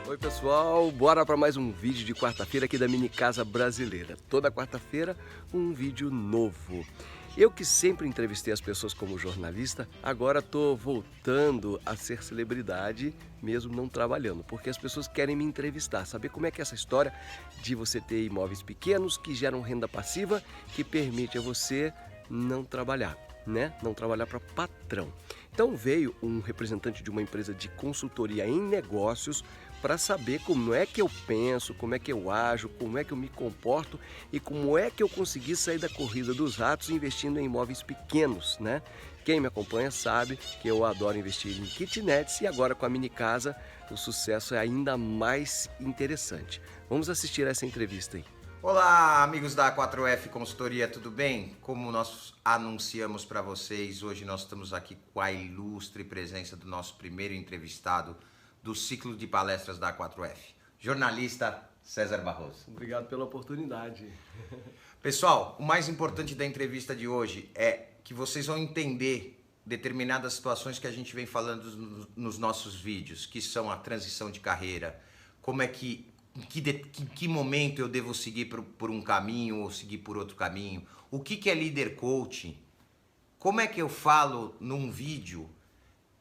Oi pessoal, bora para mais um vídeo de quarta-feira aqui da Mini Casa Brasileira. Toda quarta-feira um vídeo novo. Eu que sempre entrevistei as pessoas como jornalista, agora estou voltando a ser celebridade, mesmo não trabalhando, porque as pessoas querem me entrevistar, saber como é que é essa história de você ter imóveis pequenos que geram renda passiva, que permite a você não trabalhar, né? Não trabalhar para patrão. Então veio um representante de uma empresa de consultoria em negócios para saber como é que eu penso, como é que eu ajo, como é que eu me comporto e como é que eu consegui sair da corrida dos ratos investindo em imóveis pequenos, né? Quem me acompanha sabe que eu adoro investir em kitnets e agora com a Mini Casa o sucesso é ainda mais interessante. Vamos assistir essa entrevista aí. Olá, amigos da 4F Consultoria, tudo bem? Como nós anunciamos para vocês, hoje nós estamos aqui com a ilustre presença do nosso primeiro entrevistado do ciclo de palestras da 4F, jornalista César Barroso. Obrigado pela oportunidade. Pessoal, o mais importante da entrevista de hoje é que vocês vão entender determinadas situações que a gente vem falando nos nossos vídeos, que são a transição de carreira, como é que em que momento eu devo seguir por um caminho ou seguir por outro caminho, o que é líder coaching, como é que eu falo num vídeo,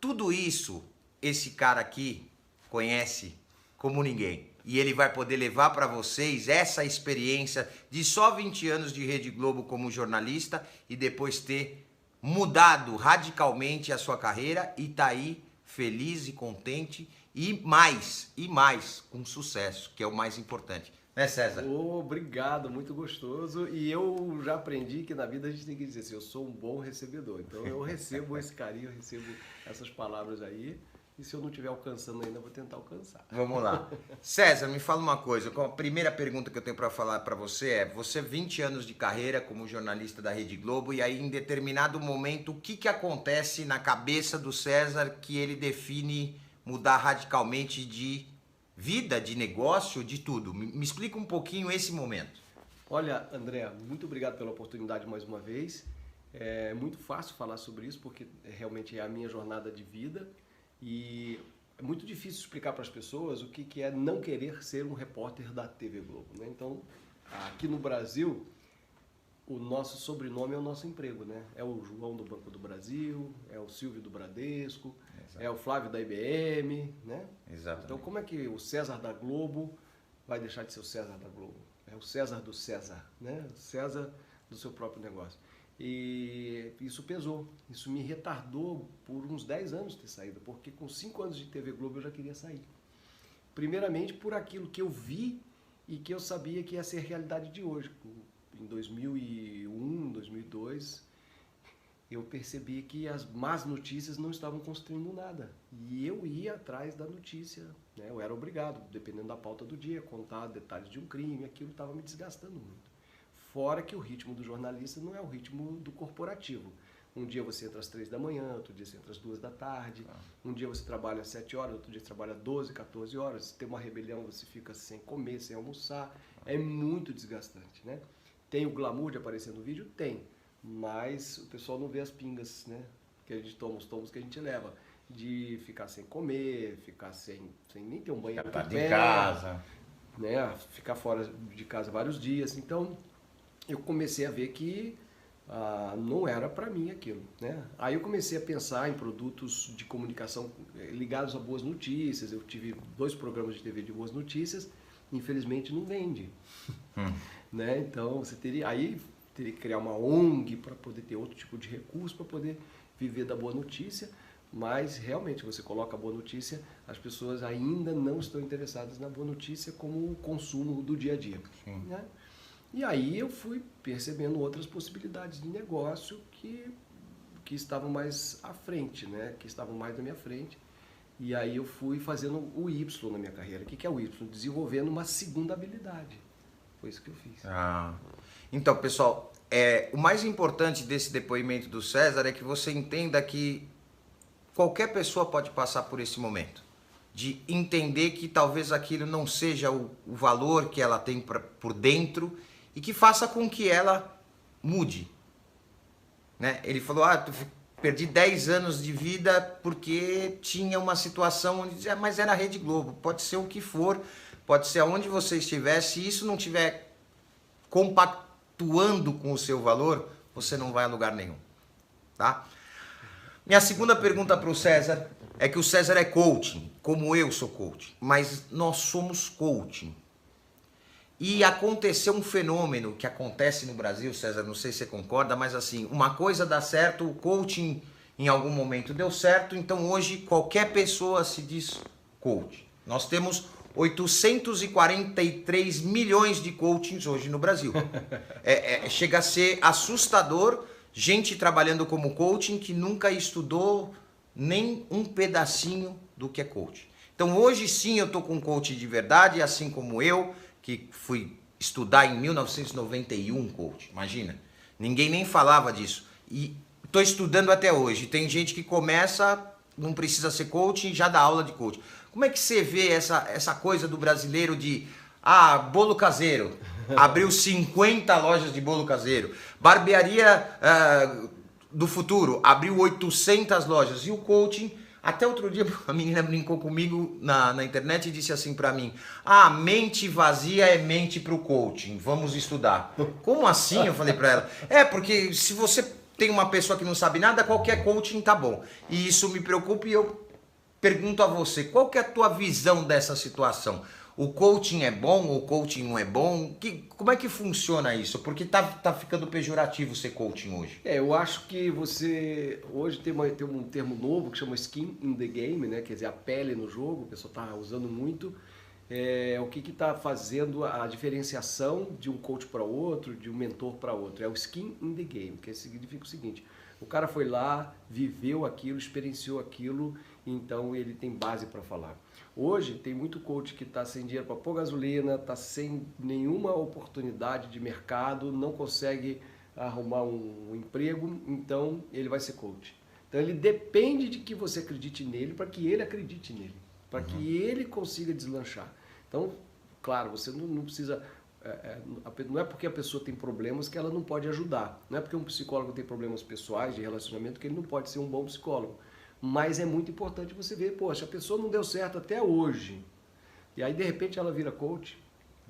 tudo isso esse cara aqui conhece como ninguém. E ele vai poder levar para vocês essa experiência de só 20 anos de Rede Globo como jornalista e depois ter mudado radicalmente a sua carreira e tá aí feliz e contente e mais, com sucesso, que é o mais importante. Né, César? Obrigado, muito gostoso. E eu já aprendi que na vida a gente tem que dizer assim, eu sou um bom recebedor. Então eu recebo esse carinho, eu recebo essas palavras aí. E se eu não estiver alcançando ainda, eu vou tentar alcançar. Vamos lá. César, me fala uma coisa. A primeira pergunta que eu tenho para falar para você é: você 20 anos de carreira como jornalista da Rede Globo e aí em determinado momento, o que acontece na cabeça do César que ele define mudar radicalmente de vida, de negócio, de tudo? Me explica um pouquinho esse momento. Olha, André, muito obrigado pela oportunidade mais uma vez. É muito fácil falar sobre isso porque realmente é a minha jornada de vida. E é muito difícil explicar para as pessoas o que é não querer ser um repórter da TV Globo, né? Então, aqui no Brasil, o nosso sobrenome é o nosso emprego, né? É o João do Banco do Brasil, é o Silvio do Bradesco, é o Flávio da IBM, né? Exatamente. Então, como é que o César da Globo vai deixar de ser o César da Globo? É o César do César, né? O César do seu próprio negócio. E isso pesou, isso me retardou por uns 10 anos ter saído, porque com 5 anos de TV Globo eu já queria sair. Primeiramente por aquilo que eu vi e que eu sabia que ia ser a realidade de hoje. Em 2001, 2002, eu percebi que as más notícias não estavam construindo nada. E eu ia atrás da notícia, né? Eu era obrigado, dependendo da pauta do dia, contar detalhes de um crime, aquilo estava me desgastando muito. Fora que o ritmo do jornalista não é o ritmo do corporativo. Um dia você entra às 3 da manhã, outro dia você entra às 2 da tarde, um dia você trabalha às 7 horas, outro dia você trabalha 12, 14 horas, se tem uma rebelião você fica sem comer, sem almoçar, é muito desgastante, né? Tem o glamour de aparecer no vídeo? Tem, mas o pessoal não vê as pingas, né? Que a gente toma, os tomos que a gente leva, de ficar sem comer, ficar sem nem ter um banheiro de casa, né? Ficar fora de casa vários dias, então eu comecei a ver que não era para mim aquilo, né? Aí eu comecei a pensar em produtos de comunicação ligados a boas notícias. Eu tive 2 programas de TV de boas notícias, infelizmente não vende, né? Então você teria que criar uma ONG para poder ter outro tipo de recurso para poder viver da boa notícia. Mas realmente você coloca a boa notícia, as pessoas ainda não estão interessadas na boa notícia como o consumo do dia a dia, né? E aí eu fui percebendo outras possibilidades de negócio que estavam mais à frente, né? Que estavam mais na minha frente. E aí eu fui fazendo o Y na minha carreira. O que é o Y? Desenvolvendo uma segunda habilidade. Foi isso que eu fiz. Então, pessoal, o mais importante desse depoimento do César é que você entenda que qualquer pessoa pode passar por esse momento. De entender que talvez aquilo não seja o valor que ela tem por dentro e que faça com que ela mude, né? Ele falou, perdi 10 anos de vida porque tinha uma situação onde dizia, mas era a Rede Globo, pode ser o que for, pode ser aonde você estiver, se isso não estiver compactuando com o seu valor, você não vai a lugar nenhum, tá? Minha segunda pergunta para o César é que o César é coaching, como eu sou coaching, mas nós somos coaching. E aconteceu um fenômeno que acontece no Brasil, César, não sei se você concorda, mas assim, uma coisa dá certo, o coaching em algum momento deu certo, então hoje qualquer pessoa se diz coach. Nós temos 843 milhões de coachings hoje no Brasil. Chega a ser assustador gente trabalhando como coaching que nunca estudou nem um pedacinho do que é coaching. Então hoje sim eu estou com um coach de verdade, assim como eu, que fui estudar em 1991 coach, imagina. Ninguém nem falava disso. E estou estudando até hoje. Tem gente que começa, não precisa ser coaching, já dá aula de coaching. Como é que você vê essa coisa do brasileiro de bolo caseiro? Abriu 50 lojas de bolo caseiro. Barbearia do futuro, abriu 800 lojas. E o coaching, até outro dia a menina brincou comigo na internet e disse assim pra mim, mente vazia é mente pro coaching, vamos estudar. Como assim? Eu falei pra ela. Porque se você tem uma pessoa que não sabe nada, qualquer coaching tá bom. E isso me preocupa e eu pergunto a você, qual que é a tua visão dessa situação? O coaching é bom, o coaching não é bom? Como é que funciona isso? Porque tá ficando pejorativo ser coaching hoje. Eu acho que você hoje tem um termo novo que chama skin in the game, né? Quer dizer, a pele no jogo, o pessoal está usando muito. O que está fazendo a diferenciação de um coach para outro, de um mentor para outro? É o skin in the game, que significa o seguinte, o cara foi lá, viveu aquilo, experienciou aquilo, então ele tem base para falar. Hoje tem muito coach que está sem dinheiro para pôr gasolina, está sem nenhuma oportunidade de mercado, não consegue arrumar um emprego, então ele vai ser coach. Então ele depende de que você acredite nele para que ele acredite nele, para que ele consiga deslanchar. Então, claro, você não precisa... não é porque a pessoa tem problemas que ela não pode ajudar. Não é porque um psicólogo tem problemas pessoais de relacionamento que ele não pode ser um bom psicólogo. Mas é muito importante você ver, poxa, a pessoa não deu certo até hoje. E aí, de repente, ela vira coach,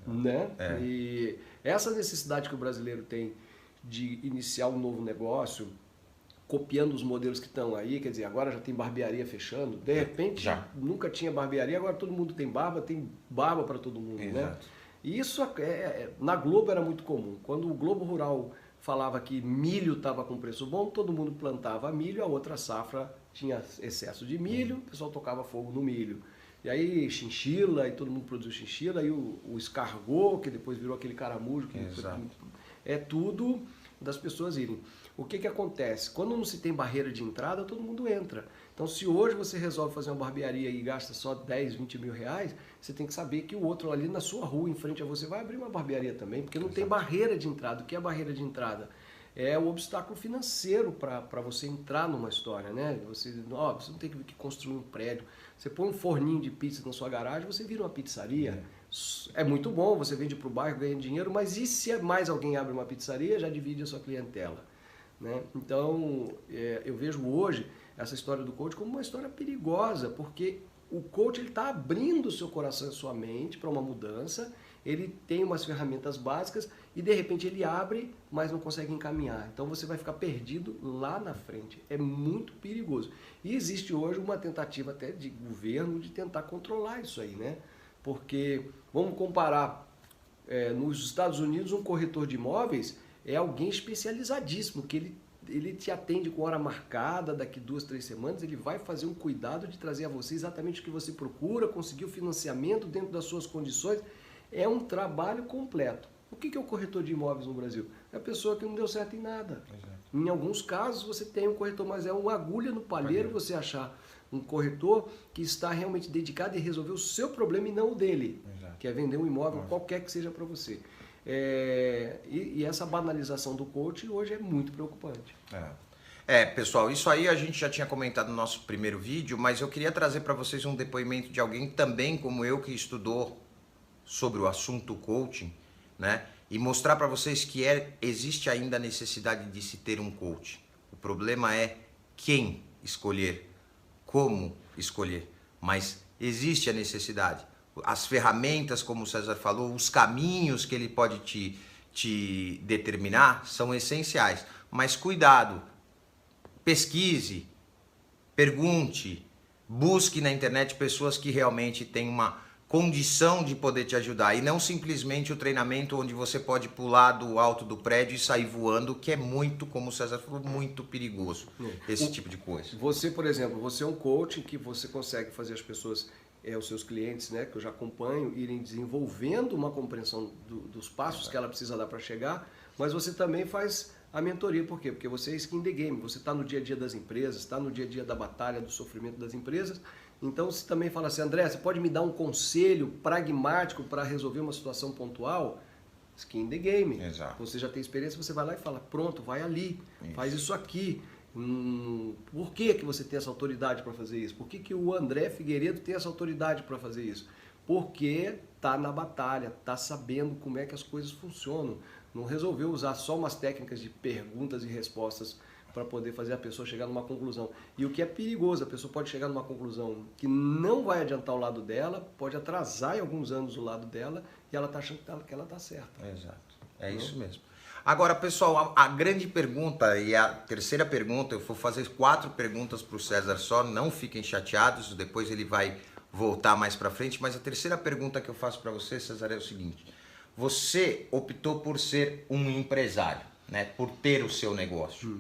né? E essa necessidade que o brasileiro tem de iniciar um novo negócio, copiando os modelos que estão aí, quer dizer, agora já tem barbearia fechando, de repente nunca tinha barbearia, agora todo mundo tem barba para todo mundo, né? E isso na Globo era muito comum. Quando o Globo Rural falava que milho estava com preço bom, todo mundo plantava milho, a outra safra tinha excesso de milho, o pessoal tocava fogo no milho. E aí chinchila, e todo mundo produziu chinchila, aí o escargot, que depois virou aquele caramujo, que é tudo das pessoas irem. O que acontece? Quando não se tem barreira de entrada, todo mundo entra. Então, se hoje você resolve fazer uma barbearia e gasta só 10, 20 mil reais, você tem que saber que o outro ali na sua rua, em frente a você, vai abrir uma barbearia também, porque não tem barreira de entrada. O que é barreira de entrada? É o obstáculo financeiro para você entrar numa história, né? Você não tem que construir um prédio. Você põe um forninho de pizza na sua garagem, você vira uma pizzaria. É muito bom, você vende para o bairro, ganha dinheiro, mas e se mais alguém abre uma pizzaria, já divide a sua clientela, né? Então, eu vejo hoje essa história do coach como uma história perigosa, porque o coach está abrindo o seu coração e a sua mente para uma mudança, ele tem umas ferramentas básicas e de repente ele abre, mas não consegue encaminhar. Então você vai ficar perdido lá na frente. É muito perigoso. E existe hoje uma tentativa até de governo de tentar controlar isso aí, né? Porque, vamos comparar, nos Estados Unidos um corretor de imóveis é alguém especializadíssimo, que ele te atende com hora marcada, daqui 2, 3 semanas, ele vai fazer um cuidado de trazer a você exatamente o que você procura, conseguir o financiamento dentro das suas condições. É um trabalho completo. O que é o corretor de imóveis no Brasil? É a pessoa que não deu certo em nada. Exato. Em alguns casos você tem um corretor, mas é uma agulha no palheiro você achar um corretor que está realmente dedicado em resolver o seu problema e não o dele. Exato. Que é vender um imóvel qualquer que seja para você. E essa banalização do coach hoje é muito preocupante. Pessoal, isso aí a gente já tinha comentado no nosso primeiro vídeo, mas eu queria trazer para vocês um depoimento de alguém também como eu que estudou sobre o assunto coaching, né? E mostrar para vocês que existe ainda a necessidade de se ter um coach. O problema é quem escolher, como escolher, mas existe a necessidade. As ferramentas, como o César falou, os caminhos que ele pode te determinar são essenciais. Mas cuidado, pesquise, pergunte, busque na internet pessoas que realmente têm uma condição de poder te ajudar e não simplesmente o treinamento onde você pode pular do alto do prédio e sair voando, que é muito, como o César falou, muito perigoso, esse tipo de coisa. Você, por exemplo, você é um coach que você consegue fazer as pessoas, os seus clientes, né, que eu já acompanho, irem desenvolvendo uma compreensão dos passos que ela precisa dar para chegar, mas você também faz a mentoria. Por quê? Porque você é skin the game, você está no dia a dia das empresas, está no dia a dia da batalha, do sofrimento das empresas. Então você também fala assim, André, você pode me dar um conselho pragmático para resolver uma situação pontual? Skin the game. Exato. Você já tem experiência, você vai lá e fala, pronto, vai ali, faz isso aqui. Por que você tem essa autoridade para fazer isso? Por que o André Figueiredo tem essa autoridade para fazer isso? Porque está na batalha, está sabendo como é que as coisas funcionam. Não resolveu usar só umas técnicas de perguntas e respostas para poder fazer a pessoa chegar numa conclusão. E o que é perigoso, a pessoa pode chegar numa conclusão que não vai adiantar o lado dela, pode atrasar em alguns anos o lado dela, e ela está achando que ela está certa. Exato, é isso mesmo. Agora, pessoal, a grande pergunta e a terceira pergunta, eu vou fazer 4 perguntas para o César só, não fiquem chateados, depois ele vai voltar mais para frente, mas a terceira pergunta que eu faço para você, César, é o seguinte: você optou por ser um empresário, né, por ter o seu negócio.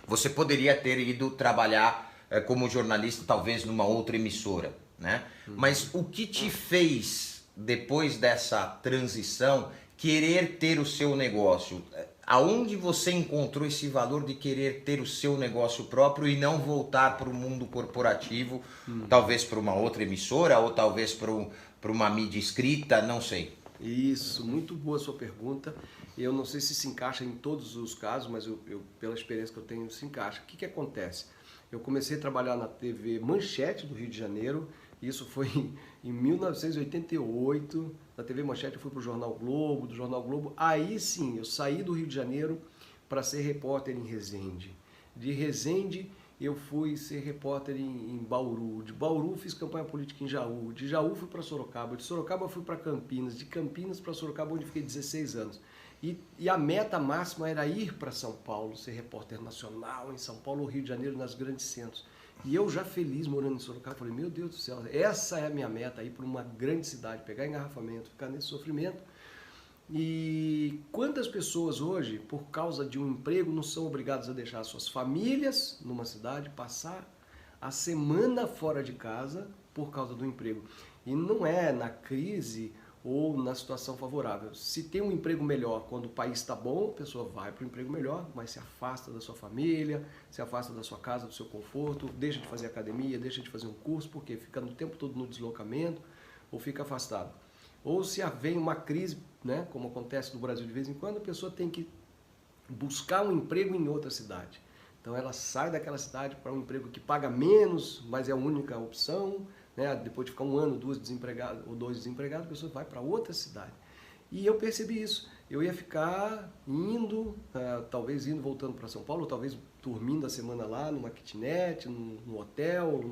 Você poderia ter ido trabalhar como jornalista, talvez numa outra emissora, né? Mas o que te fez, depois dessa transição, querer ter o seu negócio? Aonde você encontrou esse valor de querer ter o seu negócio próprio e não voltar para o mundo corporativo, talvez para uma outra emissora ou talvez para uma mídia escrita, não sei. Isso, muito boa a sua pergunta. Eu não sei se encaixa em todos os casos, mas eu pela experiência que eu tenho, se encaixa. O que acontece? Eu comecei a trabalhar na TV Manchete do Rio de Janeiro, isso foi em 1988. Na TV Manchete eu fui para o Jornal Globo, do Jornal Globo. Aí sim, eu saí do Rio de Janeiro para ser repórter em Resende. De Resende eu fui ser repórter em Bauru. De Bauru fiz campanha política em Jaú. De Jaú fui para Sorocaba. De Sorocaba fui para Campinas. De Campinas para Sorocaba, onde fiquei 16 anos. E a meta máxima era ir para São Paulo, ser repórter nacional em São Paulo, Rio de Janeiro, nas grandes centros. E eu já feliz morando em Sorocaba, falei, meu Deus do céu, essa é a minha meta, ir para uma grande cidade, pegar engarrafamento, ficar nesse sofrimento. E quantas pessoas hoje, por causa de um emprego, não são obrigadas a deixar suas famílias numa cidade, passar a semana fora de casa por causa do emprego? E não é na crise ou na situação favorável. Se tem um emprego melhor quando o país está bom, a pessoa vai para o emprego melhor, mas se afasta da sua família, se afasta da sua casa, do seu conforto, deixa de fazer academia, deixa de fazer um curso, porque fica no tempo todo no deslocamento ou fica afastado. Ou se vem uma crise, né, como acontece no Brasil de vez em quando, a pessoa tem que buscar um emprego em outra cidade. Então ela sai daquela cidade para um emprego que paga menos, mas é a única opção, né? Depois de ficar um ano, 2 desempregados ou 2 desempregados, a pessoa vai para outra cidade. E eu percebi isso. Eu ia ficar indo, talvez indo, voltando para São Paulo, ou talvez dormindo a semana lá, numa kitnet, num hotel,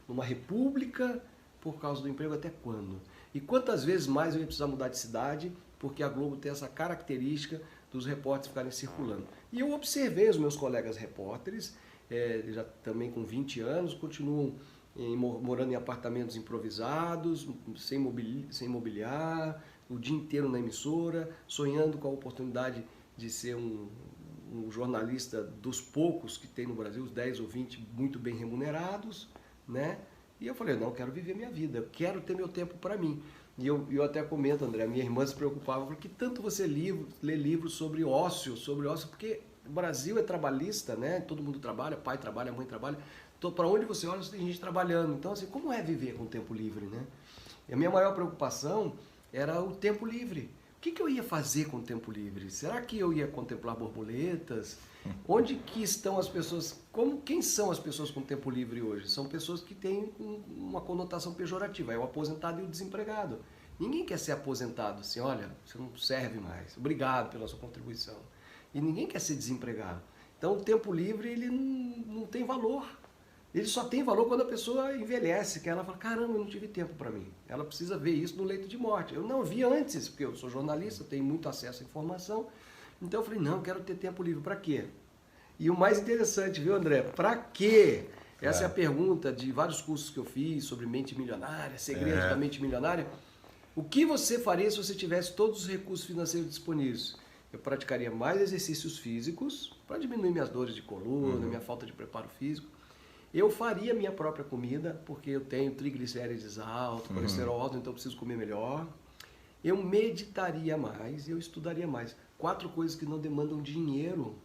numa república, por causa do emprego. Até quando? E quantas vezes mais eu ia precisar mudar de cidade, porque a Globo tem essa característica dos repórteres ficarem circulando. E eu observei os meus colegas repórteres, já também com 20 anos, continuam morando em apartamentos improvisados, sem mobiliar, o dia inteiro na emissora, sonhando com a oportunidade de ser um jornalista dos poucos que tem no Brasil, os 10 ou 20 muito bem remunerados, né? E eu falei, não, eu quero viver minha vida, eu quero ter meu tempo para mim. E eu até comento, André, minha irmã se preocupava, porque tanto você lê livros sobre ócio, porque o Brasil é trabalhista, né? Todo mundo trabalha, pai trabalha, mãe trabalha. Então, para onde você olha, você tem gente trabalhando. Então, assim, como é viver com tempo livre, né? E a minha maior preocupação era o tempo livre. O que eu ia fazer com o tempo livre? Será que eu ia contemplar borboletas? Onde que estão as pessoas? Quem são as pessoas com tempo livre hoje? São pessoas que têm uma conotação pejorativa. É o aposentado e o desempregado. Ninguém quer ser aposentado assim, olha, você não serve mais. Obrigado pela sua contribuição. E ninguém quer ser desempregado. Então, o tempo livre, ele não tem valor. Ele só tem valor quando a pessoa envelhece, que ela fala, caramba, eu não tive tempo para mim. Ela precisa ver isso no leito de morte. Eu não vi antes, porque eu sou jornalista, tenho muito acesso à informação. Então eu falei, não, eu quero ter tempo livre. Para quê? E o mais interessante, viu, André? Para quê? Essa é a pergunta de vários cursos que eu fiz sobre mente milionária, segredos da mente milionária. O que você faria se você tivesse todos os recursos financeiros disponíveis? Eu praticaria mais exercícios físicos para diminuir minhas dores de coluna, minha falta de preparo físico. Eu faria minha própria comida, porque eu tenho triglicérides altos, colesterol alto, então eu preciso comer melhor. Eu meditaria mais, eu estudaria mais. 4 coisas que não demandam dinheiro.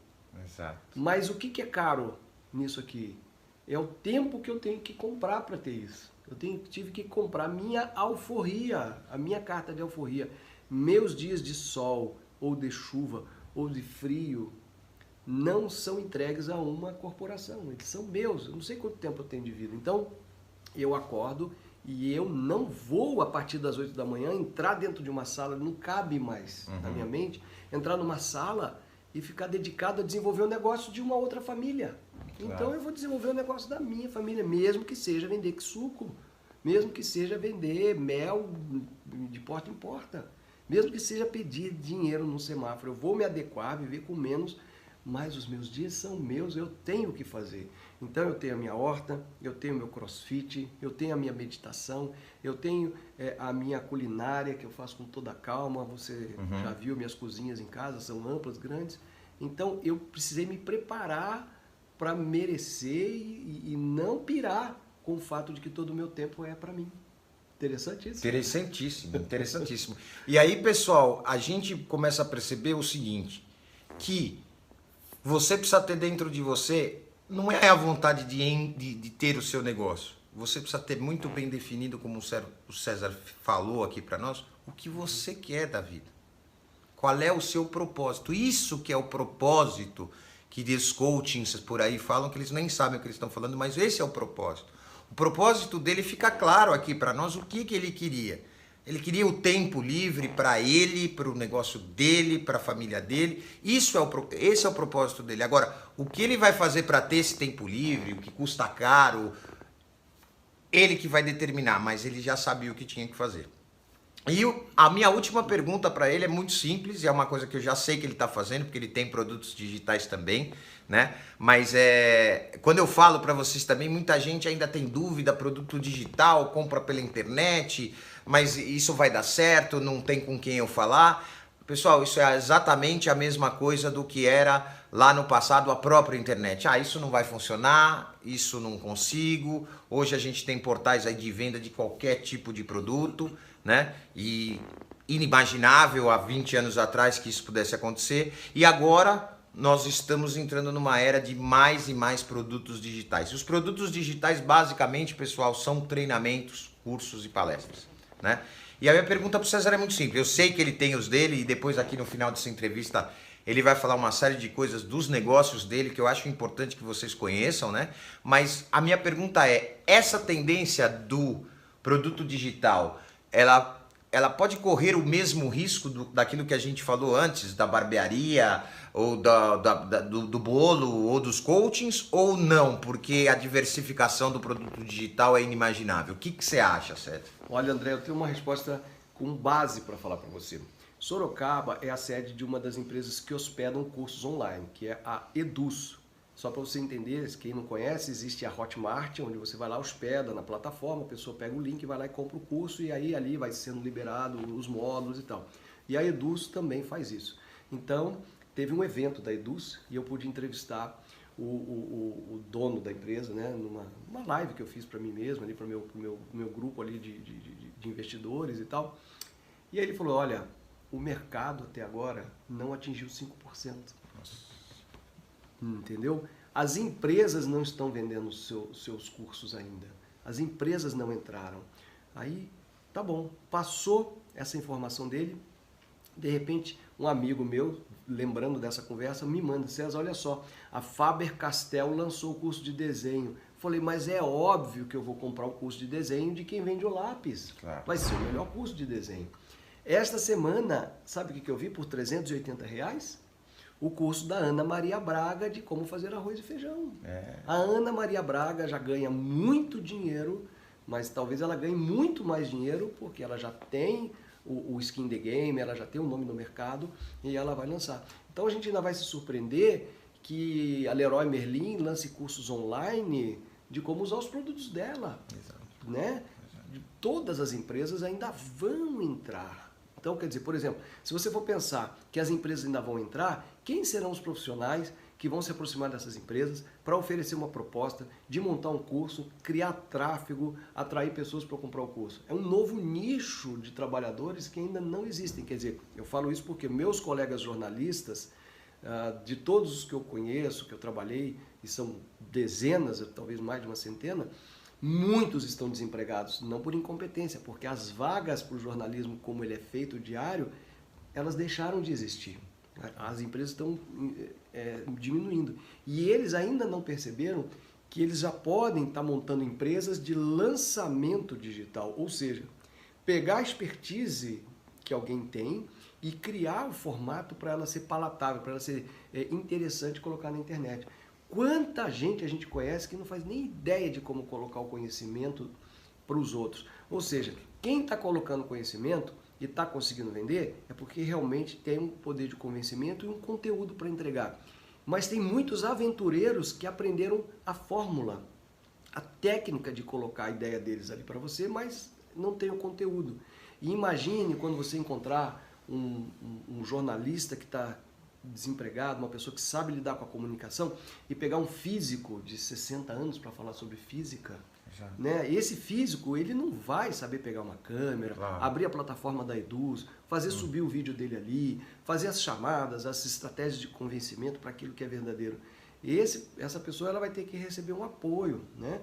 Exato. Mas o que é caro nisso aqui? É o tempo que eu tenho que comprar para ter isso. Tive que comprar minha alforria, a minha carta de alforria. Meus dias de sol, ou de chuva, ou de frio, não são entregues a uma corporação, eles são meus, eu não sei quanto tempo eu tenho de vida. Então, eu acordo e eu não vou, a partir das 8 da manhã, entrar dentro de uma sala, não cabe mais na minha mente, entrar numa sala e ficar dedicado a desenvolver o negócio de uma outra família. Claro. Então, eu vou desenvolver o negócio da minha família, mesmo que seja vender suco, mesmo que seja vender mel de porta em porta, mesmo que seja pedir dinheiro no semáforo. Eu vou me adequar, viver com menos, mas os meus dias são meus, eu tenho que fazer. Então eu tenho a minha horta, eu tenho o meu crossfit, eu tenho a minha meditação, eu tenho a minha culinária que eu faço com toda a calma. Você já viu minhas cozinhas em casa, são amplas, grandes. Então eu precisei me preparar para merecer e não pirar com o fato de que todo o meu tempo é para mim. Interessantíssimo. Interessantíssimo, interessantíssimo. E aí, pessoal, a gente começa a perceber o seguinte, que você precisa ter dentro de você, não é a vontade de ter o seu negócio. Você precisa ter muito bem definido, como o César falou aqui para nós, o que você quer da vida. Qual é o seu propósito? Isso que é o propósito que os coachings por aí falam, que eles nem sabem o que eles estão falando, mas esse é o propósito. O propósito dele fica claro aqui para nós o que ele queria. Ele queria o tempo livre para ele, para o negócio dele, para a família dele. Esse é o propósito dele. Agora, o que ele vai fazer para ter esse tempo livre, o que custa caro, ele que vai determinar, mas ele já sabia o que tinha que fazer. E a minha última pergunta para ele é muito simples, e é uma coisa que eu já sei que ele está fazendo, porque ele tem produtos digitais também, né? Mas quando eu falo para vocês também, muita gente ainda tem dúvida, produto digital, compra pela internet, mas isso vai dar certo, não tem com quem eu falar. Pessoal, isso é exatamente a mesma coisa do que era lá no passado a própria internet. Ah, isso não vai funcionar, isso não consigo. Hoje a gente tem portais aí de venda de qualquer tipo de produto, né? E inimaginável há 20 anos atrás que isso pudesse acontecer. E agora nós estamos entrando numa era de mais e mais produtos digitais. E os produtos digitais, basicamente, pessoal, são treinamentos, cursos e palestras, né? E a minha pergunta para o César é muito simples. Eu sei que ele tem os dele e depois aqui no final dessa entrevista ele vai falar uma série de coisas dos negócios dele que eu acho importante que vocês conheçam, né? Mas a minha pergunta é, essa tendência do produto digital, ela pode correr o mesmo risco daquilo que a gente falou antes, da barbearia, ou do bolo, ou dos coachings, ou não? Porque a diversificação do produto digital é inimaginável. O que você acha, César? Olha, André, eu tenho uma resposta com base para falar para você. Sorocaba é a sede de uma das empresas que hospedam cursos online, que é a Eduz. Só para você entender, quem não conhece, existe a Hotmart, onde você vai lá, hospeda na plataforma, a pessoa pega o link, vai lá e compra o curso, e aí ali vai sendo liberado os módulos e tal. E a Eduz também faz isso. Então, teve um evento da Eduz e eu pude entrevistar o dono da empresa, né, numa live que eu fiz para mim mesmo, ali para o meu grupo ali de investidores e tal. E aí ele falou, olha, o mercado até agora não atingiu 5%. Nossa. Entendeu? As empresas não estão vendendo seus cursos ainda. As empresas não entraram. Aí, tá bom, passou essa informação dele. De repente, um amigo meu, lembrando dessa conversa, me manda, César, olha só, a Faber-Castell lançou o curso de desenho. Falei, mas é óbvio que eu vou comprar o curso de desenho de quem vende o lápis. Claro. Vai ser o melhor curso de desenho. Esta semana, sabe o que eu vi por R$380? o curso da Ana Maria Braga de como fazer arroz e feijão. A Ana Maria Braga já ganha muito dinheiro, mas talvez ela ganhe muito mais dinheiro porque ela já tem o skin the game, ela já tem o nome no mercado e ela vai lançar. Então a gente ainda vai se surpreender que a Leroy Merlin lance cursos online de como usar os produtos dela. Exato. Né? Todas as empresas ainda vão entrar. Então, quer dizer, por exemplo, se você for pensar que as empresas ainda vão entrar, quem serão os profissionais que vão se aproximar dessas empresas para oferecer uma proposta de montar um curso, criar tráfego, atrair pessoas para comprar o curso? É um novo nicho de trabalhadores que ainda não existem. Quer dizer, eu falo isso porque meus colegas jornalistas, de todos os que eu conheço, que eu trabalhei, e são dezenas, talvez mais de uma centena, muitos estão desempregados, não por incompetência, porque as vagas para o jornalismo, como ele é feito diário, elas deixaram de existir. As empresas estão diminuindo. E eles ainda não perceberam que eles já podem estar montando empresas de lançamento digital, ou seja, pegar a expertise que alguém tem e criar o formato para ela ser palatável, para ela ser interessante colocar na internet. Quanta gente a gente conhece que não faz nem ideia de como colocar o conhecimento para os outros. Ou seja, quem está colocando conhecimento e está conseguindo vender é porque realmente tem um poder de convencimento e um conteúdo para entregar. Mas tem muitos aventureiros que aprenderam a fórmula, a técnica de colocar a ideia deles ali para você, mas não tem o conteúdo. E imagine quando você encontrar um jornalista que está desempregado, uma pessoa que sabe lidar com a comunicação e pegar um físico de 60 anos para falar sobre física, né? Esse físico, ele não vai saber pegar uma câmera, abrir a plataforma da Eduz, fazer subir o vídeo dele ali, fazer as chamadas, as estratégias de convencimento para aquilo que é verdadeiro. Essa pessoa ela vai ter que receber um apoio, né?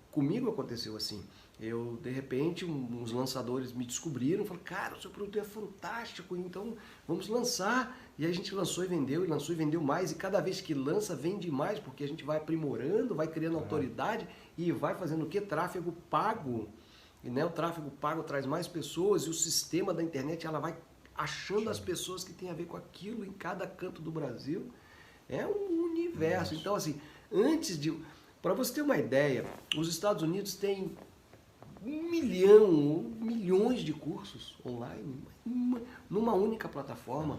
Comigo aconteceu assim. Eu, de repente, uns lançadores me descobriram, falaram, cara, o seu produto é fantástico, então vamos lançar. E aí a gente lançou e vendeu mais, e cada vez que lança, vende mais, porque a gente vai aprimorando, vai criando autoridade e vai fazendo o quê? Tráfego pago. E, né, o tráfego pago traz mais pessoas e o sistema da internet ela vai achando as pessoas que tem a ver com aquilo em cada canto do Brasil. É um universo. Então, assim, para você ter uma ideia, os Estados Unidos têm 1 milhão, milhões de cursos online, numa única plataforma.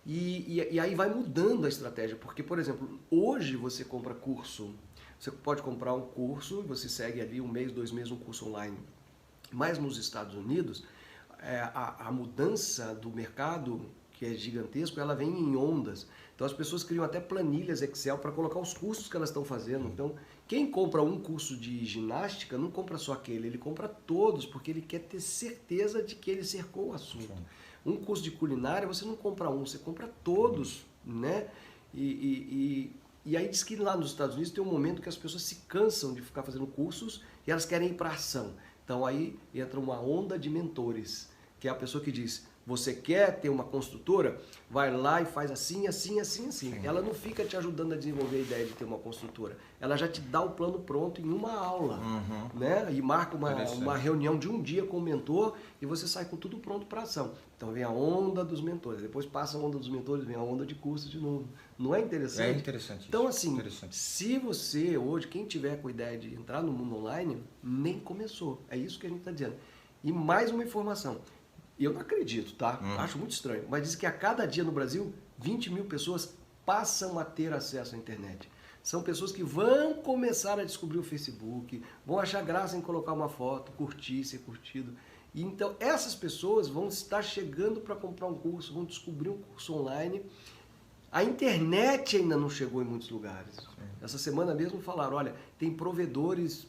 E aí vai mudando a estratégia, porque, por exemplo, hoje você compra curso, você pode comprar um curso, você segue ali 1 mês, 2 meses, um curso online. Mas nos Estados Unidos, a mudança do mercado, que é gigantesco, ela vem em ondas. Então as pessoas criam até planilhas Excel para colocar os cursos que elas estão fazendo. Então, quem compra um curso de ginástica não compra só aquele, ele compra todos, porque ele quer ter certeza de que ele cercou o assunto. Um curso de culinária, você não compra um, você compra todos, né? E aí diz que lá nos Estados Unidos tem um momento que as pessoas se cansam de ficar fazendo cursos e elas querem ir para ação. Então aí entra uma onda de mentores, que é a pessoa que diz, você quer ter uma construtora? Vai lá e faz assim, assim, assim, assim. Sim. Ela não fica te ajudando a desenvolver a ideia de ter uma construtora. Ela já te dá o plano pronto em uma aula, né? E marca uma reunião de um dia com o mentor e você sai com tudo pronto para ação. Então vem a onda dos mentores, depois passa a onda dos mentores, vem a onda de curso de novo. Não é interessante? É interessante. Então assim, se você hoje, quem tiver com a ideia de entrar no mundo online, nem começou. É isso que a gente está dizendo. E mais uma informação. Eu não acredito, tá? Acho muito estranho. Mas diz que a cada dia no Brasil, 20 mil pessoas passam a ter acesso à internet. São pessoas que vão começar a descobrir o Facebook, vão achar graça em colocar uma foto, curtir, ser curtido. E então, essas pessoas vão estar chegando para comprar um curso, vão descobrir um curso online. A internet ainda não chegou em muitos lugares. Essa semana mesmo falaram, olha, tem provedores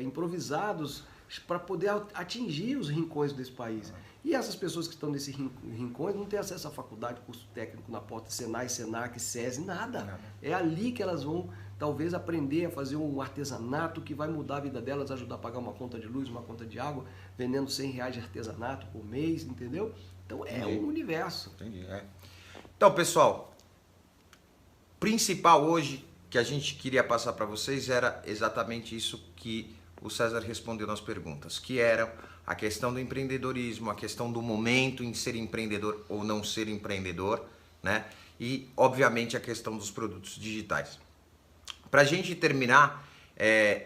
improvisados para poder atingir os rincões desse país. E essas pessoas que estão nesses rincões não têm acesso à faculdade, curso técnico na porta, Senai, Senac, SESI, nada. É ali que elas vão, talvez, aprender a fazer um artesanato que vai mudar a vida delas, ajudar a pagar uma conta de luz, uma conta de água, vendendo R$100 de artesanato por mês, entendeu? Então é um universo. Entendi. Então, pessoal, principal hoje que a gente queria passar para vocês era exatamente isso que o César respondeu nas perguntas, que eram a questão do empreendedorismo, a questão do momento em ser empreendedor ou não ser empreendedor, né? E, obviamente, a questão dos produtos digitais. Para a gente terminar,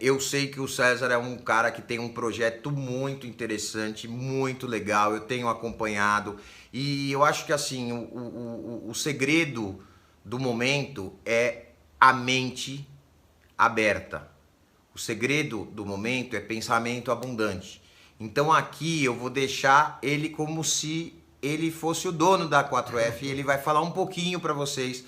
eu sei que o César é um cara que tem um projeto muito interessante, muito legal, eu tenho acompanhado e eu acho que assim, o segredo do momento é a mente aberta. O segredo do momento é pensamento abundante. Então aqui eu vou deixar ele como se ele fosse o dono da 4F e ele vai falar um pouquinho para vocês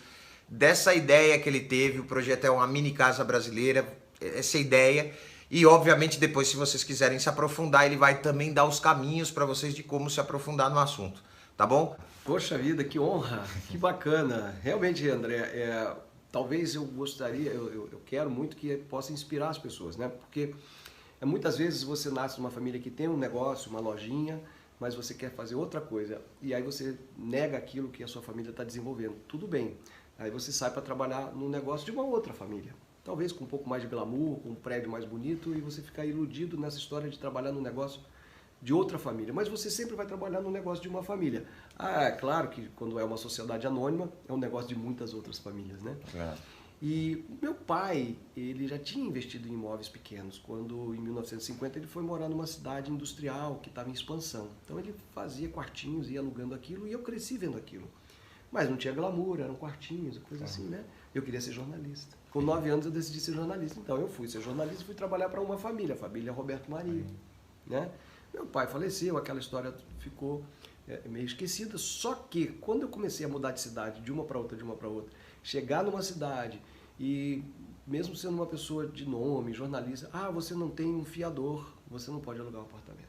dessa ideia que ele teve. O projeto é uma mini casa brasileira, essa ideia. E obviamente depois, se vocês quiserem se aprofundar, ele vai também dar os caminhos para vocês de como se aprofundar no assunto, tá bom? Poxa vida, que honra, que bacana. Realmente, André, talvez eu gostaria, eu quero muito que possa inspirar as pessoas, né? Porque muitas vezes você nasce numa família que tem um negócio, uma lojinha, mas você quer fazer outra coisa e aí você nega aquilo que a sua família está desenvolvendo. Tudo bem, aí você sai para trabalhar no negócio de uma outra família. Talvez com um pouco mais de glamour, com um prédio mais bonito, e você ficar iludido nessa história de trabalhar no negócio de outra família. Mas você sempre vai trabalhar no negócio de uma família. Ah, é claro que quando é uma sociedade anônima, é um negócio de muitas outras famílias, né? É. E meu pai, ele já tinha investido em imóveis pequenos, quando em 1950 ele foi morar numa cidade industrial que estava em expansão. Então ele fazia quartinhos, ia alugando aquilo, e eu cresci vendo aquilo. Mas não tinha glamour, eram quartinhos, coisa assim, né? Eu queria ser jornalista. Com 9 anos eu decidi ser jornalista. Então eu fui ser jornalista e fui trabalhar para uma família, a família Roberto Maria, né? Meu pai faleceu, aquela história ficou meio esquecida, só que quando eu comecei a mudar de cidade, de uma para outra, chegar numa cidade e mesmo sendo uma pessoa de nome, jornalista, você não tem um fiador, você não pode alugar um apartamento.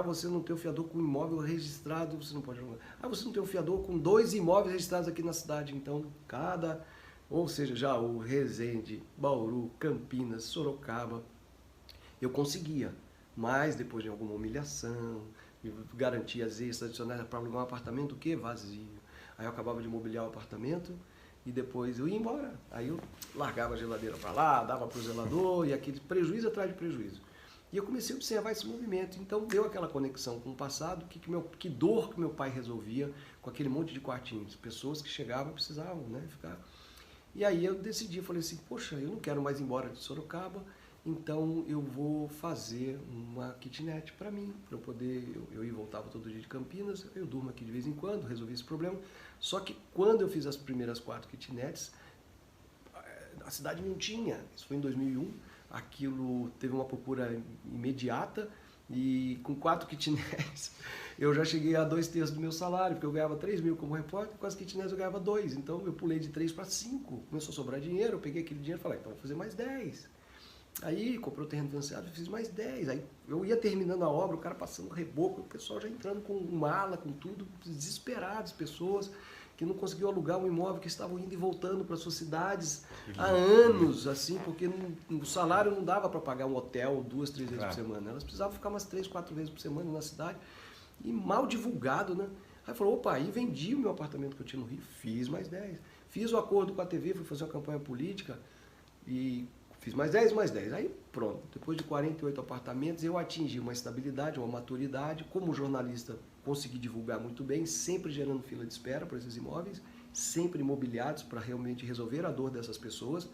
Você não tem um fiador com imóvel registrado, você não pode alugar. Você não tem um fiador com 2 imóveis registrados aqui na cidade, então ou seja, já o Resende, Bauru, Campinas, Sorocaba, eu conseguia. Mas depois de alguma humilhação, garantias extras adicionais para alugar um apartamento, o quê? Vazio. Aí eu acabava de mobiliar o apartamento e depois eu ia embora. Aí eu largava a geladeira para lá, dava para o zelador e aquele prejuízo atrás de prejuízo. E eu comecei a observar esse movimento. Então deu aquela conexão com o passado, que dor que meu pai resolvia com aquele monte de quartinhos. Pessoas que chegavam e precisavam, né, ficar. E aí eu decidi, falei assim, poxa, eu não quero mais ir embora de Sorocaba, então eu vou fazer uma kitnet para mim, para eu poder, eu ia e voltava todo dia de Campinas, eu durmo aqui de vez em quando, resolvi esse problema. Só que quando eu fiz as primeiras 4 kitnets, a cidade não tinha, isso foi em 2001, aquilo teve uma procura imediata e com 4 kitnets eu já cheguei a 2/3 do meu salário, porque eu ganhava 3 mil como repórter, com as kitnets eu ganhava 2, então eu pulei de 3 para 5, começou a sobrar dinheiro, eu peguei aquele dinheiro e falei, então vou fazer mais 10. Aí comprei o terreno financiado, fiz mais 10. Aí eu ia terminando a obra, o cara passando reboco, o pessoal já entrando com mala, com tudo, desesperados, pessoas que não conseguiam alugar um imóvel, que estavam indo e voltando para suas cidades há anos, assim, porque o salário não dava para pagar um hotel 2, 3 vezes por semana. Elas precisavam ficar umas 3, 4 vezes por semana na cidade e mal divulgado, né? Aí falou, opa, aí vendi o meu apartamento que eu tinha no Rio, fiz mais 10. Fiz o acordo com a TV, fui fazer uma campanha política e fiz mais 10, mais 10. Aí pronto, depois de 48 apartamentos eu atingi uma estabilidade, uma maturidade. Como jornalista consegui divulgar muito bem, sempre gerando fila de espera para esses imóveis, sempre imobiliados para realmente resolver a dor dessas pessoas.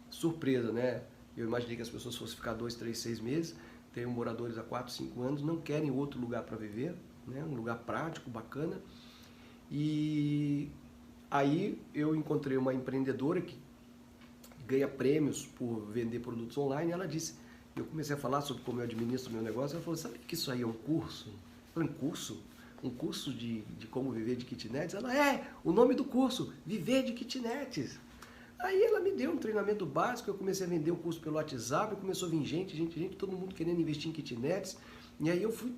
Surpresa, né? Eu imaginei que as pessoas fossem ficar 2, 3, 6 meses. Tenho moradores há 4, 5 anos, não querem outro lugar para viver, né? Um lugar prático, bacana. E aí eu encontrei uma empreendedora que ganha prêmios por vender produtos online. Ela disse, eu comecei a falar sobre como eu administro o meu negócio, ela falou, sabe que isso aí é um curso? Eu falei, um curso? Um curso de como viver de kitnets? Ela, o nome do curso, Viver de Kitnets. Aí ela me deu um treinamento básico, eu comecei a vender o curso pelo WhatsApp, começou a vir gente, todo mundo querendo investir em kitnets. E aí eu fui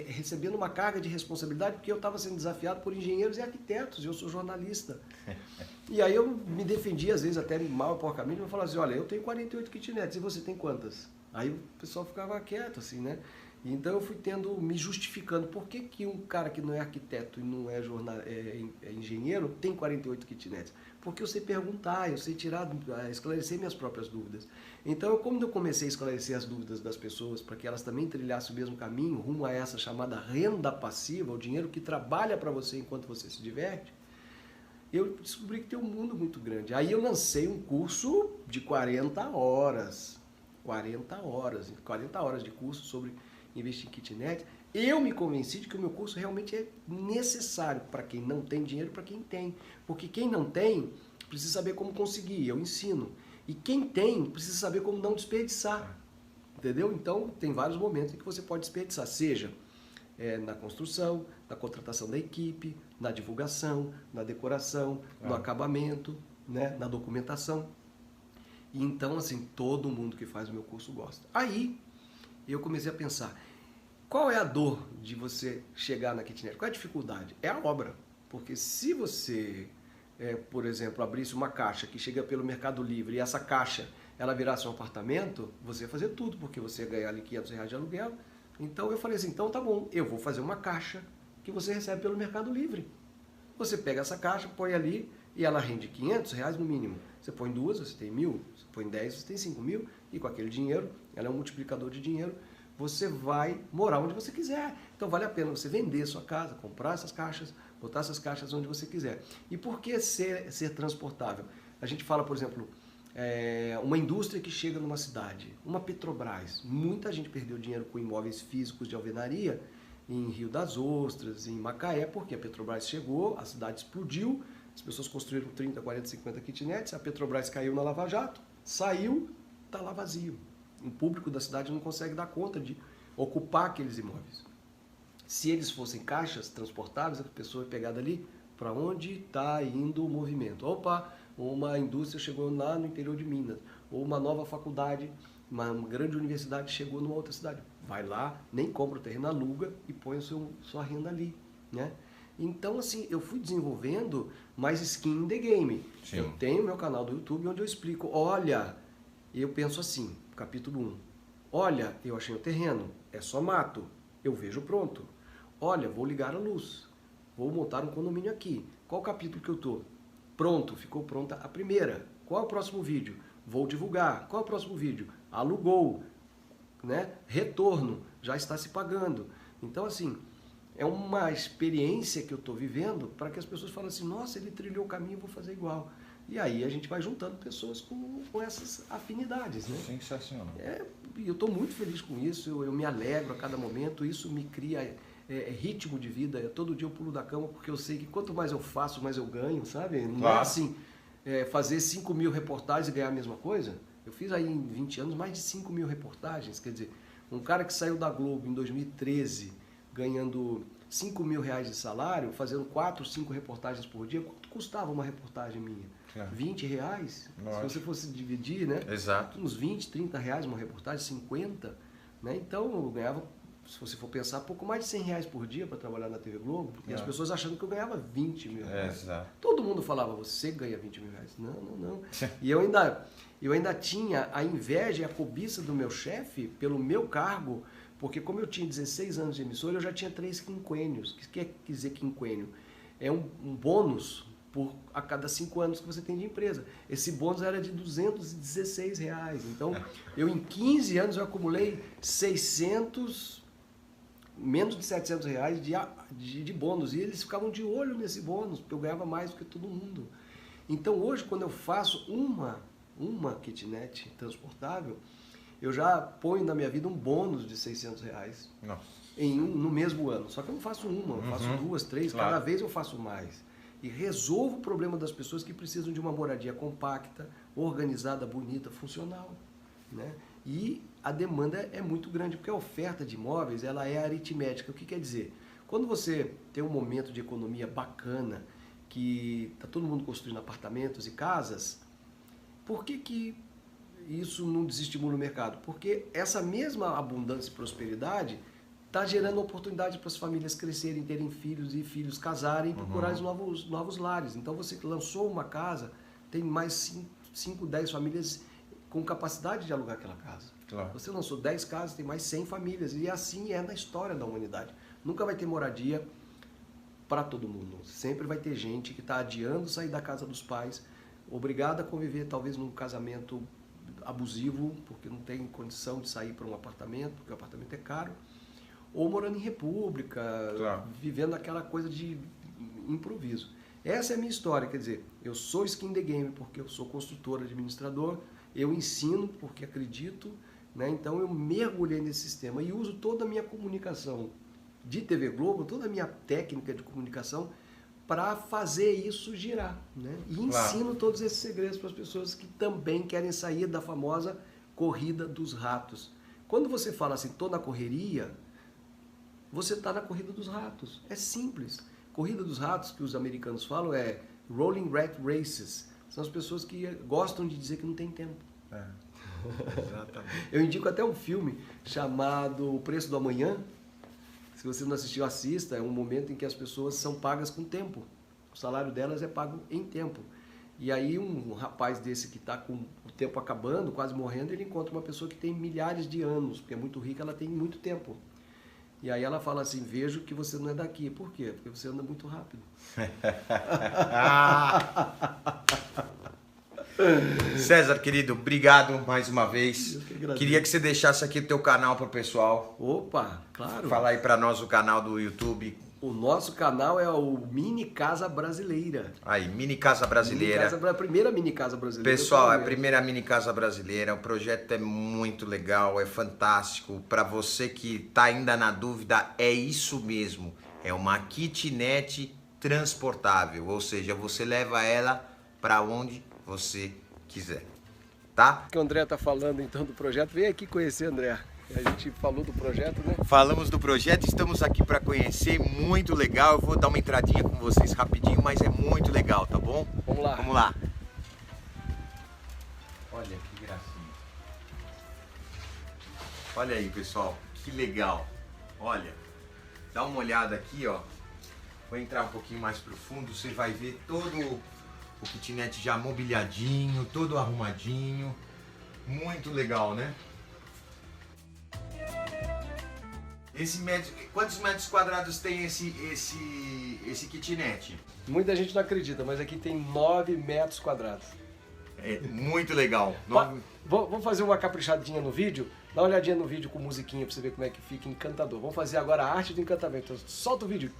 recebendo uma carga de responsabilidade, porque eu estava sendo desafiado por engenheiros e arquitetos, eu sou jornalista. E aí eu me defendi, às vezes até mal porcamente, eu falava assim, olha, eu tenho 48 kitnets, e você tem quantas? Aí o pessoal ficava quieto, assim, né? Então eu fui me justificando, por que um cara que não é arquiteto e não é engenheiro tem 48 kitnets? Porque eu sei perguntar, eu sei esclarecer minhas próprias dúvidas. Então, quando eu comecei a esclarecer as dúvidas das pessoas, para que elas também trilhassem o mesmo caminho, rumo a essa chamada renda passiva, o dinheiro que trabalha para você enquanto você se diverte, eu descobri que tem um mundo muito grande. Aí eu lancei um curso de 40 horas. 40 horas de curso sobre investir em kitnet. Eu me convenci de que o meu curso realmente é necessário para quem não tem dinheiro e para quem tem. Porque quem não tem precisa saber como conseguir, eu ensino. E quem tem precisa saber como não desperdiçar. Entendeu? Então tem vários momentos em que você pode desperdiçar, seja na construção, na contratação da equipe, na divulgação, na decoração, no acabamento, né, na documentação. E então, assim, todo mundo que faz o meu curso gosta. Aí eu comecei a pensar, qual é a dor de você chegar na kitnet? Qual é a dificuldade? É a obra. Porque se você, por exemplo, abrisse uma caixa que chega pelo Mercado Livre e essa caixa ela virasse um apartamento, você ia fazer tudo, porque você ia ganhar ali R$500 de aluguel. Então eu falei assim, então tá bom, eu vou fazer uma caixa que você recebe pelo Mercado Livre. Você pega essa caixa, põe ali e ela rende R$500 no mínimo. Você põe 2, você tem 1.000, você põe 10, você tem 5.000 e com aquele dinheiro, ela é um multiplicador de dinheiro, você vai morar onde você quiser. Então vale a pena você vender sua casa, comprar essas caixas, botar essas caixas onde você quiser. E por que ser transportável? A gente fala, por exemplo, uma indústria que chega numa cidade, uma Petrobras. Muita gente perdeu dinheiro com imóveis físicos de alvenaria em Rio das Ostras, em Macaé, porque a Petrobras chegou, a cidade explodiu, as pessoas construíram 30, 40, 50 kitnets, a Petrobras caiu na Lava Jato, saiu, está lá vazio. O público da cidade não consegue dar conta de ocupar aqueles imóveis. Se eles fossem caixas transportáveis, a pessoa é pegada ali, para onde está indo o movimento? Opa, uma indústria chegou lá no interior de Minas, ou uma nova faculdade, uma grande universidade chegou numa outra cidade. Vai lá, nem compra o terreno, aluga e põe sua renda ali, né? Então, assim, eu fui desenvolvendo mais skin in the game. Sim. Eu tenho meu canal do YouTube onde eu explico, olha, eu penso assim, capítulo 1, olha, eu achei o terreno, é só mato, eu vejo pronto. Olha, vou ligar a luz, vou montar um condomínio aqui. Qual capítulo que eu tô? Pronto, ficou pronta a primeira. Qual é o próximo vídeo? Vou divulgar. Qual é o próximo vídeo? Alugou, né? Retorno, já está se pagando. Então, assim, é uma experiência que eu estou vivendo para que as pessoas falem assim, nossa, ele trilhou o caminho, vou fazer igual. E aí a gente vai juntando pessoas com essas afinidades, né? Sensacional. E eu estou muito feliz com isso, eu me alegro a cada momento, isso me cria ritmo de vida. Todo dia eu pulo da cama porque eu sei que quanto mais eu faço, mais eu ganho, sabe? Não é assim, fazer 5.000 reportagens e ganhar a mesma coisa. Eu fiz aí em 20 anos mais de 5.000 reportagens, quer dizer, um cara que saiu da Globo em 2013 ganhando R$5.000 de salário, fazendo 4, 5 reportagens por dia, quanto custava uma reportagem minha? R$20? Se você fosse dividir, né? Exato. Uns 20, R$30 uma reportagem, 50, né? Então eu ganhava, se você for pensar, pouco mais de R$100 por dia para trabalhar na TV Globo, e as pessoas achando que eu ganhava R$20.000. Exato. Todo mundo falava, você ganha R$20.000. Não. E eu ainda tinha a inveja e a cobiça do meu chefe pelo meu cargo, porque como eu tinha 16 anos de emissora, eu já tinha 3 quinquênios. O que quer dizer quinquênio? É um bônus a cada 5 anos que você tem de empresa. Esse bônus era de R$216. Então, eu em 15 anos eu acumulei menos de R$700 de bônus. E eles ficavam de olho nesse bônus, porque eu ganhava mais do que todo mundo. Então, hoje, quando eu faço uma kitnet transportável, eu já ponho na minha vida um bônus de R$600 no mesmo ano. Só que eu não faço uma, eu faço 2, 3, cada vez eu faço mais. E resolvo o problema das pessoas que precisam de uma moradia compacta, organizada, bonita, funcional, né? E a demanda é muito grande, porque a oferta de imóveis ela é aritmética. O que quer dizer? Quando você tem um momento de economia bacana, que está todo mundo construindo apartamentos e casas, por que isso não desestimula o mercado? Porque essa mesma abundância e prosperidade está gerando oportunidade para as famílias crescerem, terem filhos e filhos casarem e procurar novos lares. Então você lançou uma casa, tem mais 5, 10 famílias com capacidade de alugar aquela casa. Claro. Você lançou 10 casas, tem mais 100 famílias. E assim é na história da humanidade. Nunca vai ter moradia para todo mundo. Sempre vai ter gente que está adiando sair da casa dos pais, obrigada a conviver talvez num casamento abusivo, porque não tem condição de sair para um apartamento, porque o apartamento é caro, ou morando em república, vivendo aquela coisa de improviso. Essa é a minha história, quer dizer, eu sou skin in the game porque eu sou construtor, administrador, eu ensino porque acredito, né? Então eu mergulhei nesse sistema e uso toda a minha comunicação de TV Globo, toda a minha técnica de comunicação para fazer isso girar, né? E ensino todos esses segredos para as pessoas que também querem sair da famosa corrida dos ratos. Quando você fala assim, tô na correria, você está na corrida dos ratos. É simples. Corrida dos ratos, que os americanos falam, é rolling rat races. São as pessoas que gostam de dizer que não tem tempo. Exatamente. Eu indico até um filme chamado O Preço do Amanhã. Se você não assistiu, assista. É um momento em que as pessoas são pagas com tempo. O salário delas é pago em tempo. E aí um rapaz desse que está com o tempo acabando, quase morrendo, ele encontra uma pessoa que tem milhares de anos, porque é muito rica, ela tem muito tempo. E aí ela fala assim, vejo que você não é daqui. Por quê? Porque você anda muito rápido. César, querido, obrigado mais uma vez. Eu Queria que você deixasse aqui o teu canal para o pessoal. Opa, claro. Fala aí para nós o canal do YouTube. O nosso canal é o Mini Casa Brasileira. Aí, Mini Casa Brasileira. A primeira Mini Casa Brasileira. Pessoal, é a primeira Mini Casa Brasileira. O projeto é muito legal, é fantástico. Para você que está ainda na dúvida, é isso mesmo. É uma kitnet transportável, ou seja, você leva ela para onde você quiser, tá? Que o André tá falando então do projeto. Vem aqui conhecer, André. A gente falou do projeto, né? Falamos do projeto, estamos aqui para conhecer, muito legal. Eu vou dar uma entradinha com vocês rapidinho, mas é muito legal, tá bom? Vamos lá. Vamos lá. Olha que gracinha. Olha aí, pessoal, que legal. Olha, dá uma olhada aqui, ó. Vou entrar um pouquinho mais pro fundo, você vai ver todo o kitnet já mobiliadinho, todo arrumadinho. Muito legal, né? Quantos metros quadrados tem esse kitnet? Muita gente não acredita, mas aqui tem 9 metros quadrados. É muito legal. Vamos fazer uma caprichadinha no vídeo? Dá uma olhadinha no vídeo com musiquinha pra você ver como é que fica encantador. Vamos fazer agora a arte do encantamento. Solta o vídeo.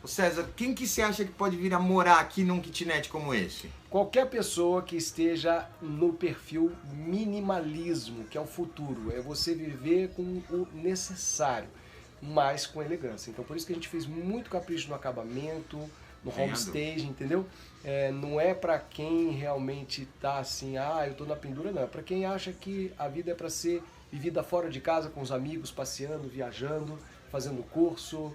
César, quem que você acha que pode vir a morar aqui num kitnet como esse? Qualquer pessoa que esteja no perfil minimalismo, que é o futuro, é você viver com o necessário, mas com elegância. Então por isso que a gente fez muito capricho no acabamento, no homestage, entendeu? Não é para quem realmente tá assim, eu tô na pendura, não. É para quem acha que a vida é para ser vivida fora de casa, com os amigos, passeando, viajando, fazendo curso,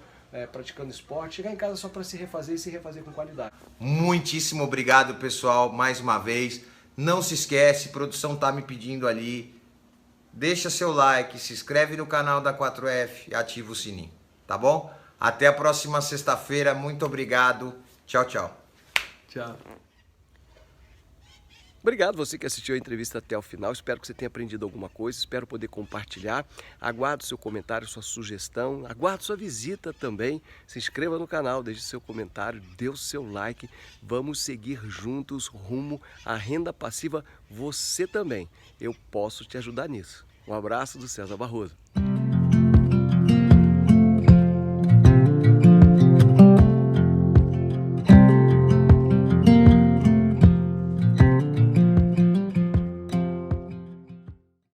praticando esporte, chegar em casa só para se refazer e se refazer com qualidade. Muitíssimo obrigado, pessoal, mais uma vez. Não se esquece, produção tá me pedindo ali. Deixa seu like, se inscreve no canal da 4F e ativa o sininho, tá bom? Até a próxima sexta-feira, muito obrigado. Tchau, tchau. Tchau. Obrigado você que assistiu a entrevista até o final, espero que você tenha aprendido alguma coisa, espero poder compartilhar, aguardo seu comentário, sua sugestão, aguardo sua visita também, se inscreva no canal, deixe seu comentário, dê o seu like, vamos seguir juntos rumo à renda passiva, você também, eu posso te ajudar nisso. Um abraço do César Barroso.